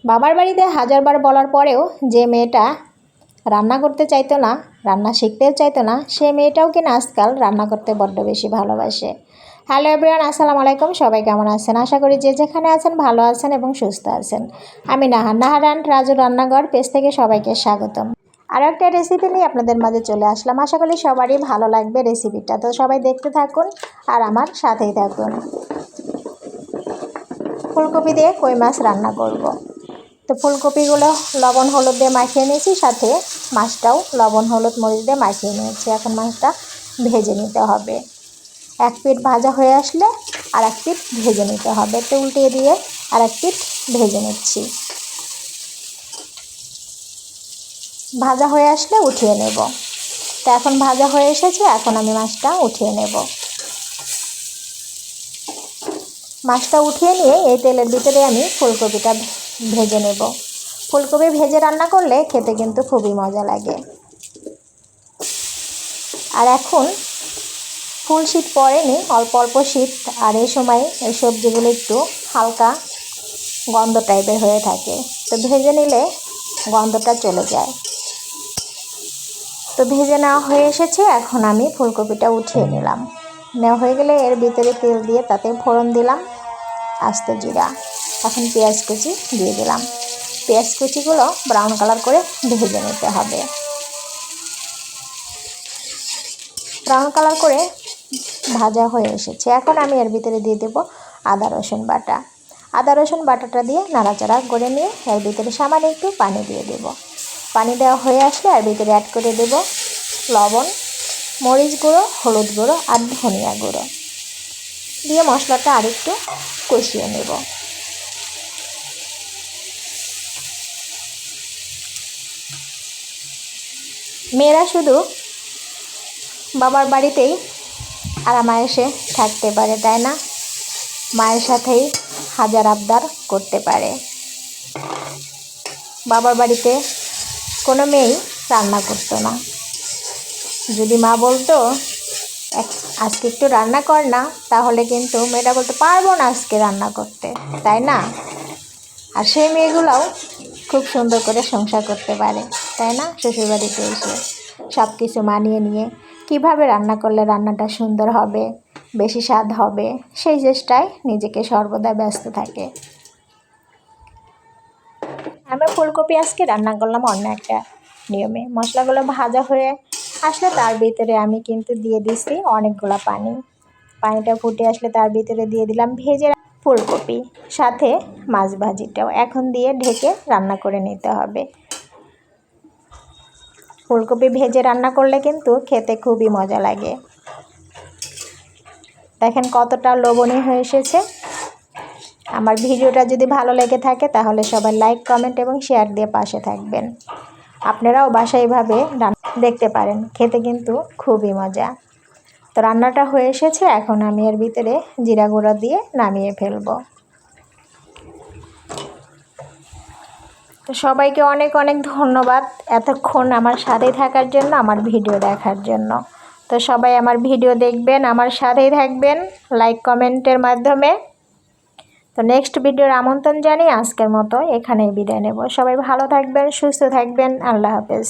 বাবার বাড়িতে হাজারবার বলার পরেও যে মেয়েটা রান্না করতে চাইতো না, রান্না শিখতেও চাইতো না, সে মেয়েটাও কিনা আজকাল রান্না করতে বড্ড বেশি ভালোবাসে। হ্যালো এভরিওয়ান, আসসালামু আলাইকুম। সবাই কেমন আছেন? আশা করি যে যেখানে আছেন ভালো আছেন এবং সুস্থ আছেন। আমি নাহার অ্যান্ড রাজু রান্নাঘর পেজ থেকে সবাইকে স্বাগতম। আরও একটা রেসিপি নিয়ে আপনাদের মাঝে চলে আসলাম। আশা করি সবারই ভালো লাগবে রেসিপিটা। তো সবাই দেখতে থাকুন আর আমার সাথেই থাকুন। ফুলকপি দিয়ে কই মাছ রান্না করব। তো ফুলকপিগুলো লবণ হলুদ দিয়ে মাখিয়ে নিয়েছি, সাথে মাছটাও লবণ হলুদ মরিচ দিয়ে মাখিয়ে নিয়েছি। এখন মাছটা ভেজে নিতে হবে। এক পিঠ ভাজা হয়ে আসলে আর এক পিঠ ভেজে নিতে হবে। তো উল্টিয়ে দিয়ে আর এক পিঠ ভেজে নিচ্ছি। ভাজা হয়ে আসলে উঠিয়ে নেব। তো এখন ভাজা হয়ে এসেছে, এখন আমি মাছটা উঠিয়ে নেব। মাছটা উঠিয়ে নিয়ে এই তেলের ভিতরে আমি ফুলকপিটা ভেজে নেব। ফুলকপি ভেজে রান্না করলে খেতে কিন্তু খুবই মজা লাগে। আর এখন ফুল শীত পড়েনি, অল্প অল্প শীত, আর এই সময় এই সবজিগুলো একটু হালকা গন্ধ টাইপের হয়ে থাকে। তো ভেজে নিলে গন্ধটা চলে যায়। তো ভেজে নেওয়া হয়ে এসেছে, এখন আমি ফুলকপিটা উঠিয়ে নিলাম। নেওয়া হয়ে গেলে এর ভিতরে তেল দিয়ে তাতে ফোড়ন দিলাম আস্ত জিরা। এখন পেঁয়াজ কুচি দিয়ে দিলাম। পেঁয়াজ কুচিগুলো ব্রাউন কালার করে ভেজে নিতে হবে। ব্রাউন কালার করে ভাজা হয়ে এসেছে, এখন আমি এর ভিতরে দিয়ে দেব আদা রসুন বাটা। আদা রসুন বাটাটা দিয়ে নাড়াচাড়া করে নিয়ে এর ভিতরে সামান্য একটু পানি দিয়ে দেব। পানি দেওয়া হয়ে আসলে এর ভিতরে অ্যাড করে দেব লবণ, মরিচ গুঁড়ো, হলুদ গুঁড়ো আর ধনিয়া গুঁড়ো দিয়ে মশলাটা আরেকটু কষিয়ে নেব। মেয়েরা শুধু বাবার বাড়িতেই আরামায়েশে থাকতে পারে, তাই না? মায়ের সাথেই হাজার আবদার করতে পারে। বাবার বাড়িতে কোনো মেয়েই রান্না করতো না। যদি মা বলতো আজকে একটু রান্না কর না, তাহলে কিন্তু মেয়েটা বলতে পারবো না আজকে রান্না করতে, তাই না? আর সেই মেয়েগুলোও খুব সুন্দর করে সংসার করতে পারে, তাই না? শ্বশুরবাড়িতে এসে সব কিছু মানিয়ে নিয়ে কিভাবে রান্না করলে রান্নাটা সুন্দর হবে, বেশি স্বাদ হবে, সেই চেষ্টায় নিজেকে সর্বদা ব্যস্ত থাকে। আমি ফুলকপি আজকে রান্না করলাম অন্য একটা নিয়মে। মশলাগুলো ভাজা হয়ে আসলে তার ভিতরে আমি কিন্তু দিয়ে দিচ্ছি অনেকগুলো পানি। পানিটা ফুটে আসলে তার ভিতরে দিয়ে দিলাম ভেজে ফুলকপি, সাথে মাছ ভাজিটাও। এখন দিয়ে ঢেকে রান্না করে নিতে হবে। ফুলকপি ভেজে রান্না করলে কিন্তু খেতে খুবই মজা লাগে। দেখেন কতটা লোভনীয় হয়ে এসেছে। আমার ভিডিওটা যদি ভালো লেগে থাকে তাহলে সবাই লাইক, কমেন্ট এবং শেয়ার দিয়ে পাশে থাকবেন। আপনারাও বাসায় এইভাবে দেখতে পারেন, খেতে কিন্তু খুবই মজা। তো রান্নাটা হয়ে এসেছে, এখন আমি এর ভিতরে জিরা গুঁড়ো দিয়ে নামিয়ে ফেলব। তো সবাইকে অনেক অনেক ধন্যবাদ এতক্ষণ আমার সাথেই থাকার জন্য, আমার ভিডিও দেখার জন্য। তো সবাই আমার ভিডিও দেখবেন, আমার সাথেই থাকবেন লাইক কমেন্টের মাধ্যমে। তো নেক্সট ভিডিওর আমন্ত্রণ জানিয়ে আজকের মতো এখানেই বিদায় নেব। সবাই ভালো থাকবেন, সুস্থ থাকবেন। আল্লাহ হাফেজ।